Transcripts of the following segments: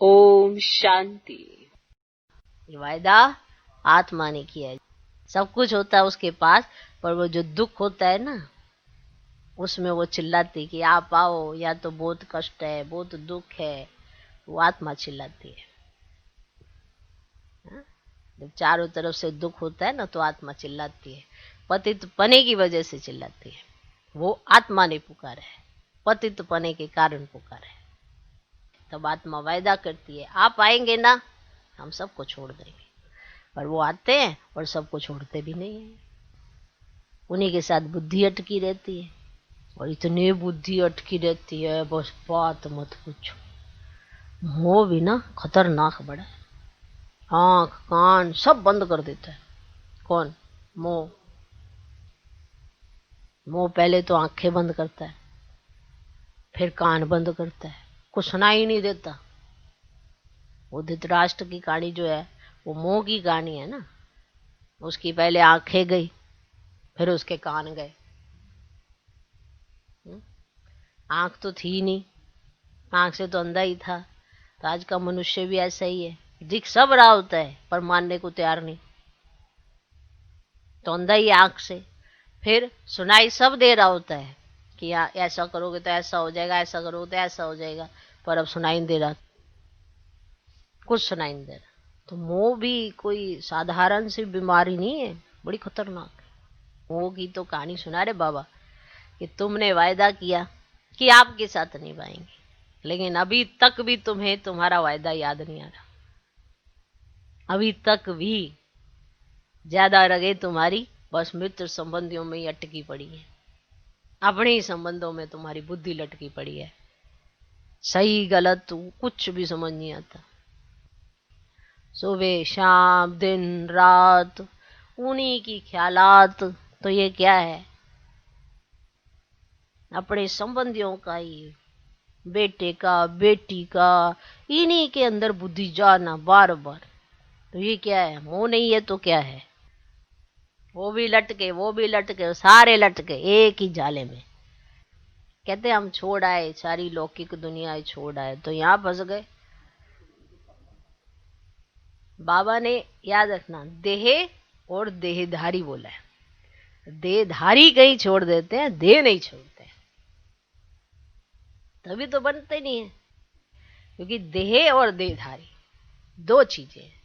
ओम शांति। ये वायदा आत्मा ने किया है। सब कुछ होता है उसके पास, पर वो जो दुख होता है ना, उसमें वो चिल्लाती कि आप आओ, या तो बहुत कष्ट है, बहुत दुख है, वो आत्मा चिल्लाती है। हाँ? जब चारों तरफ से दुख होता है ना, तो आत्मा चिल्लाती है। पतित पने की वजह से चिल्लाती है। वो आत्मा ने पुकारा है, पतित पने के कारण पुकारा है। तब आत्मा वायदा करती है, आप आएंगे ना, हम सबको छोड़ देंगे। और वो आते हैं और सबको छोड़ते भी नहीं है। उन्हीं के साथ बुद्धि अटकी रहती है, और इतनी बुद्धि अटकी रहती है, बस बात मत पूछो। मोह भी ना खतरनाक बड़ा है। आंख कान सब बंद कर देता है। कौन? मोह। मोह पहले तो आंखें बंद करता है, फिर कान बंद करता है, कुछ सुनाई नहीं देता। वो धृतराष्ट्र की कहानी जो है, वो मोह की कहानी है ना। उसकी पहले आंखें गई, फिर उसके कान गए। आंख तो थी नहीं, आंख से तो अंधा ही था। तो आज का मनुष्य भी ऐसा ही है, दिख सब रहा होता है पर मानने को तैयार नहीं। तो अंधा ही आंख से। फिर सुनाई सब दे रहा होता है कि ऐसा करोगे तो ऐसा हो जाएगा, ऐसा करोगे तो ऐसा हो जाएगा, पर अब सुनाई नहीं दे रहा, कुछ सुनाई नहीं दे रहा। तो मोह भी कोई साधारण सी बीमारी नहीं है, बड़ी खतरनाक है। मोह की तो कहानी सुना रहे बाबा कि तुमने वायदा किया कि आपके साथ निभाएंगे, लेकिन अभी तक भी तुम्हें तुम्हारा वायदा याद नहीं आ रहा। अभी तक भी ज्यादा रगे तुम्हारी बस मित्र संबंधियों में ही अटकी पड़ी है। अपने ही संबंधों में तुम्हारी बुद्धि लटकी पड़ी है। सही गलत कुछ भी समझ नहीं आता। सुबह शाम दिन रात उन्हीं की ख्यालात। तो ये क्या है? अपने संबंधियों का ही, बेटे का बेटी का, इन्हीं के अंदर बुद्धि जाना बार बार। तो ये क्या है? मोह नहीं है तो क्या है? वो भी लटके, वो भी लटके, सारे लटके एक ही जाले में। कहते हम छोड़ आए, सारी लौकिक दुनिया छोड़ आए, तो यहाँ फंस गए। बाबा ने याद रखना, देह और देहधारी बोला है। देहधारी कहीं छोड़ देते हैं, देह नहीं छोड़ते हैं। तभी तो बनते नहीं है, क्योंकि देह और देहधारी दो चीजें हैं।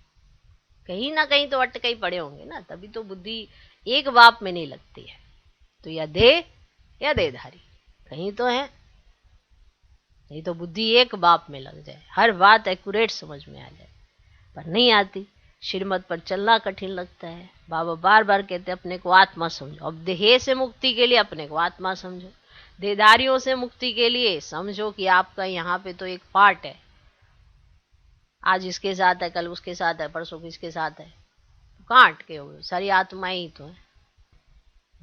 कहीं ना कहीं तो अटके ही पड़े होंगे ना, तभी तो बुद्धि एक बाप में नहीं लगती है। तो या देह या देहधारी कहीं तो है, नहीं तो बुद्धि एक बाप में लग जाए, हर बात एक्यूरेट समझ में आ जाए, पर नहीं आती। श्रीमत पर चलना कठिन लगता है। बाबा बार बार कहते अपने को आत्मा समझो। अब देह से मुक्ति के लिए अपने को आत्मा समझो, देहधारियों से मुक्ति के लिए समझो कि आपका यहाँ पे तो एक पार्ट है। आज इसके साथ है, कल उसके साथ है, परसों किसके साथ है, तो कहाँ अटके हुए? सारी आत्माएं ही तो है।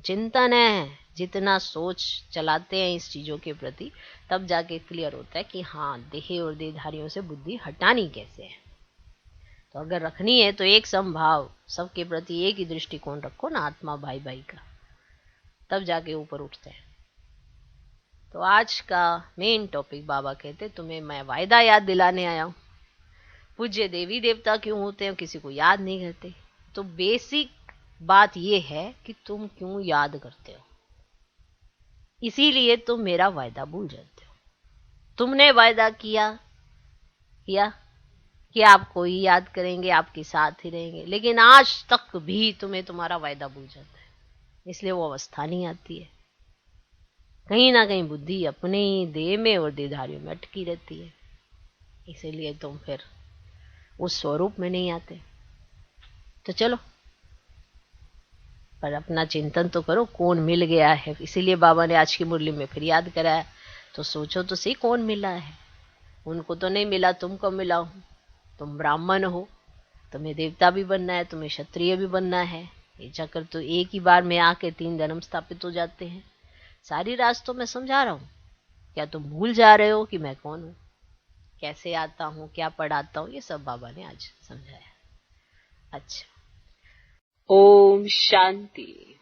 चिंतन है, जितना सोच चलाते हैं इस चीजों के प्रति, तब जाके क्लियर होता है कि हाँ, देह और देहधारियों से बुद्धि हटानी कैसे है। तो अगर रखनी है तो एक समभाव, सबके प्रति एक ही दृष्टिकोण रखो ना, आत्मा भाई भाई का, तब जाके ऊपर उठते हैं। तो आज का मेन टॉपिक बाबा कहते तुम्हें मैं वायदा याद दिलाने आया हूं। पूज्य देवी देवता क्यों होते हैं किसी को याद नहीं करते? तो बेसिक बात यह है कि तुम क्यों याद करते हो, इसीलिए तुम मेरा वायदा भूल जाते हो। तुमने वायदा किया किया कि आपको ही याद करेंगे, आपके साथ ही रहेंगे, लेकिन आज तक भी तुम्हें तुम्हारा वायदा भूल जाता है। इसलिए वो अवस्था नहीं आती है। कहीं ना कहीं बुद्धि अपने ही देह में और देहधारियों में अटकी रहती है, इसीलिए तुम फिर उस स्वरूप में नहीं आते। तो चलो, पर अपना चिंतन तो करो, कौन मिल गया है। इसीलिए बाबा ने आज की मुरली में फिर याद कराया। तो सोचो तो सही, कौन मिला है? उनको तो नहीं मिला, तुमको मिला हूं। तुम ब्राह्मण हो, तुम्हें देवता भी बनना है, तुम्हें क्षत्रिय भी बनना है। ये चक्कर तो एक ही बार में आके 3 जन्म स्थापित हो जाते हैं। सारी रास्तों में समझा रहा हूं, क्या तुम भूल जा रहे हो कि मैं कौन हूं, कैसे आता हूं, क्या पढ़ाता हूं? ये सब बाबा ने आज समझाया। अच्छा, ओम शांति।